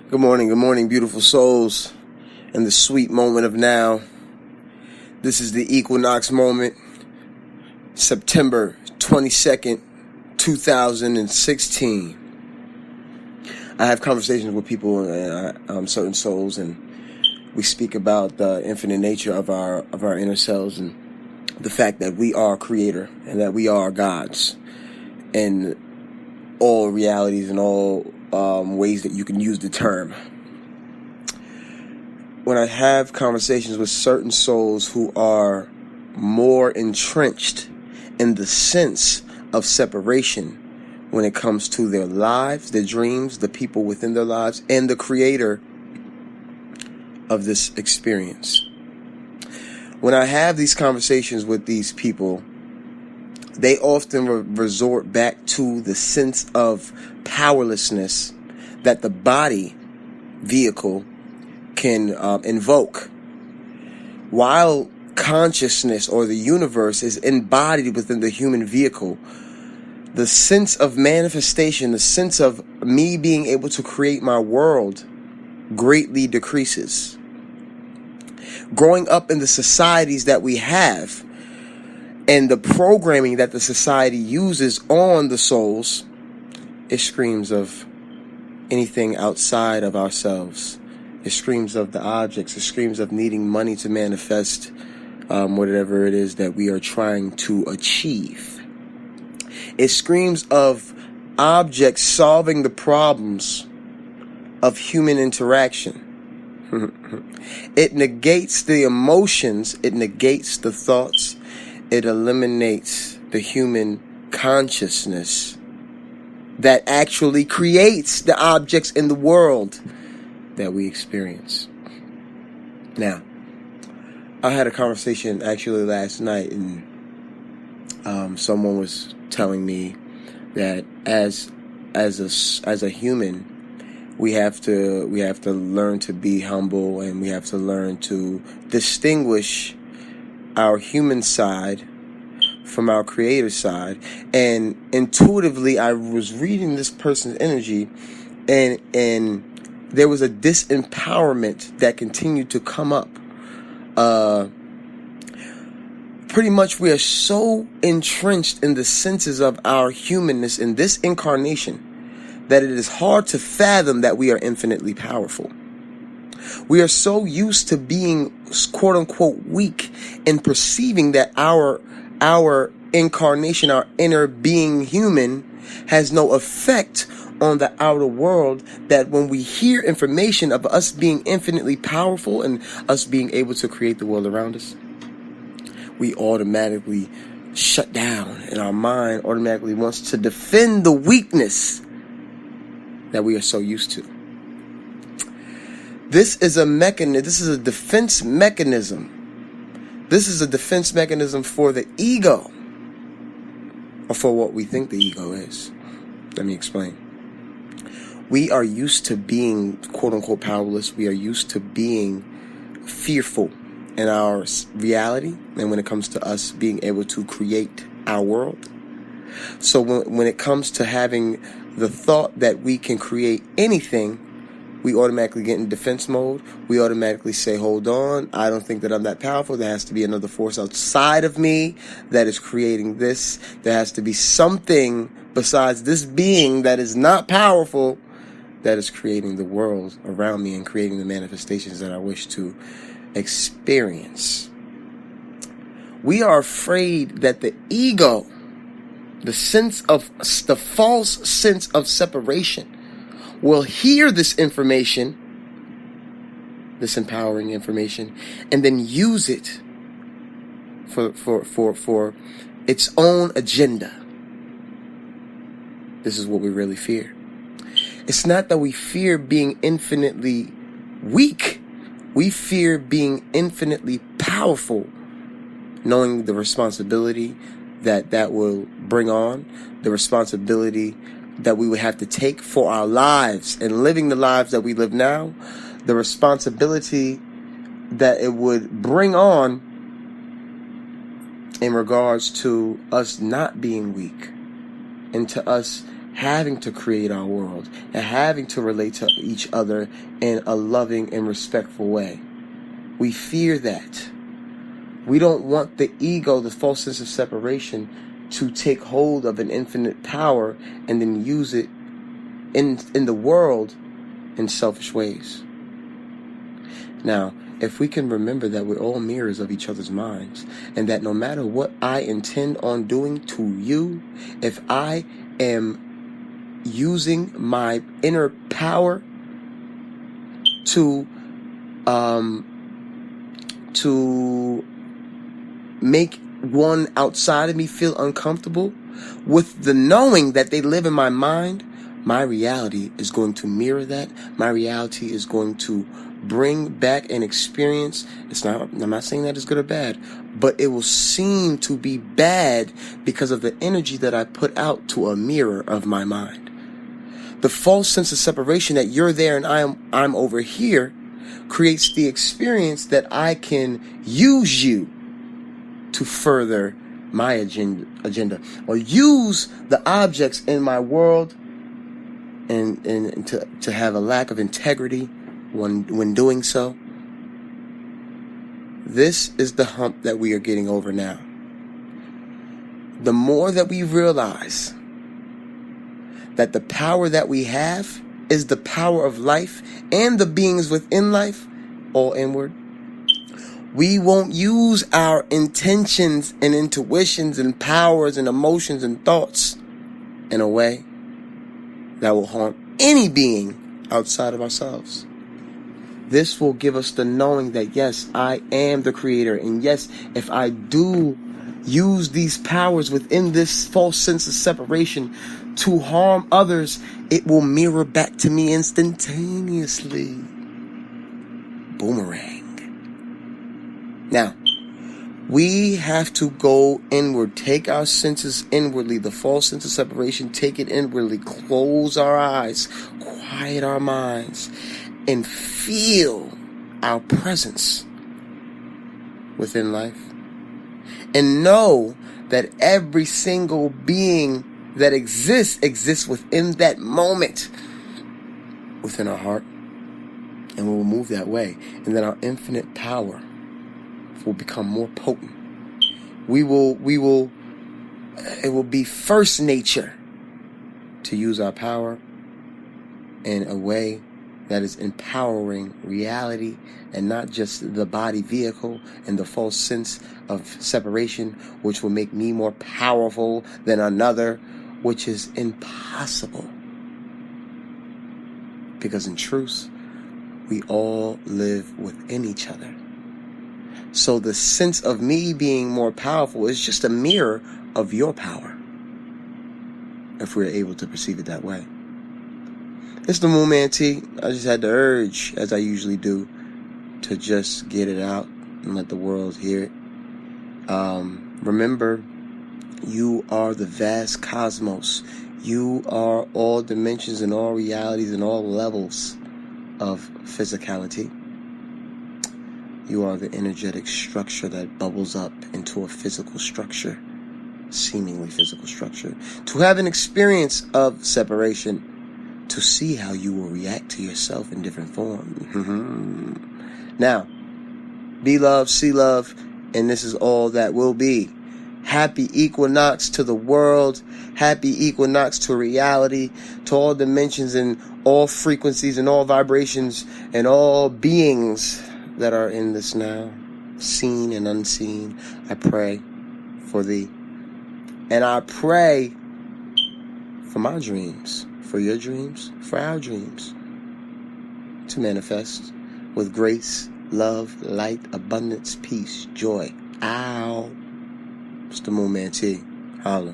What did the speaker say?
Good morning, beautiful souls, in the sweet moment of now. This is the equinox moment, September 22nd, 2016. I have conversations with people, certain souls, and we speak about the infinite nature of our inner selves and the fact that we are creator and that we are gods in all realities and all ways that you can use the term. When I have conversations with certain souls who are more entrenched in the sense of separation when it comes to their lives, their dreams, the people within their lives, and the creator of this experience. When I have these conversations with these people, they often resort back to the sense of powerlessness that the body vehicle can invoke. While consciousness or the universe is embodied within the human vehicle, the sense of manifestation, the sense of me being able to create my world greatly decreases. Growing up in the societies that we have and the programming that the society uses on the souls, it screams of anything outside of ourselves. It screams of the objects. It screams of needing money to manifest whatever it is that we are trying to achieve. It screams of objects solving the problems of human interaction. It negates the emotions. It negates the thoughts. It eliminates the human consciousness that actually creates the objects in the world that we experience. Now, I had a conversation actually last night, and someone was telling me that as a human, we have to learn to be humble, and we have to learn to distinguish our human side from our creator side. And intuitively, I was reading this person's energy, and there was a disempowerment that continued to come up. Pretty much we are so entrenched in the senses of our humanness in this incarnation that it is hard to fathom that we are infinitely powerful. We are so used to being quote unquote weak and perceiving that our incarnation, our inner being human, has no effect on the outer world, that when we hear information of us being infinitely powerful and us being able to create the world around us, we automatically shut down, and our mind automatically wants to defend the weakness that we are so used to. This is a mechanism. This is a defense mechanism. This is a defense mechanism for the ego, or for what we think the ego is. Let me explain. We are used to being quote unquote powerless. We are used to being fearful in our reality, and when it comes to us being able to create our world. So when it comes to having the thought that we can create anything, we automatically get in defense mode. We automatically say, hold on, I don't think that I'm that powerful. There has to be another force outside of me that is creating this. There has to be something besides this being that is not powerful that is creating the world around me and creating the manifestations that I wish to experience. We are afraid that the ego, the false sense of separation, will hear this information, this empowering information, and then use it for its own agenda. This is what we really fear. It's not that we fear being infinitely weak. We fear being infinitely powerful, knowing the responsibility that will bring on, the responsibility that we would have to take for our lives and living the lives that we live now, the responsibility that it would bring on in regards to us not being weak, and to us having to create our world and having to relate to each other in a loving and respectful way. We fear that. We don't want the ego, the false sense of separation, to take hold of an infinite power and then use it in the world in selfish ways. Now, if we can remember that we're all mirrors of each other's minds, and that no matter what I intend on doing to you, if I am using my inner power to make one outside of me feel uncomfortable, with the knowing that they live in my mind, my reality is going to mirror that. My reality is going to bring back an experience. I'm not saying that it's good or bad, but it will seem to be bad because of the energy that I put out to a mirror of my mind. The false sense of separation that you're there and I'm over here creates the experience that I can use you to further my agenda, or use the objects in my world and to have a lack of integrity when doing so. This is the hump that we are getting over now. The more that we realize that the power that we have is the power of life and the beings within life, all inward, we won't use our intentions and intuitions and powers and emotions and thoughts in a way that will harm any being outside of ourselves. This will give us the knowing that, yes, I am the creator. And yes, if I do use these powers within this false sense of separation to harm others, it will mirror back to me instantaneously. Boomerang. Now, we have to go inward, take our senses inwardly, the false sense of separation, take it inwardly, close our eyes, quiet our minds, and feel our presence within life. And know that every single being that exists within that moment, within our heart, and we will move that way. And then our infinite power will become more potent. It will be first nature to use our power in a way that is empowering reality and not just the body vehicle and the false sense of separation, which will make me more powerful than another, which is impossible. Because in truth, we all live within each other. So the sense of me being more powerful is just a mirror of your power, if we're able to perceive it that way. It's the Moon Man T. I just had the urge, as I usually do, to just get it out and let the world hear it. Remember, you are the vast cosmos. You are all dimensions and all realities and all levels of physicality. You are the energetic structure that bubbles up into a physical structure, seemingly physical structure, to have an experience of separation, to see how you will react to yourself in different forms. Now, be love, see love, and this is all that will be. Happy equinox to the world. Happy equinox to reality, to all dimensions and all frequencies and all vibrations and all beings that are in this now, seen and unseen. I pray for thee. And I pray for my dreams, for your dreams, for our dreams, to manifest with grace, love, light, abundance, peace, joy. Ow. It's the Moon Man T. Holla.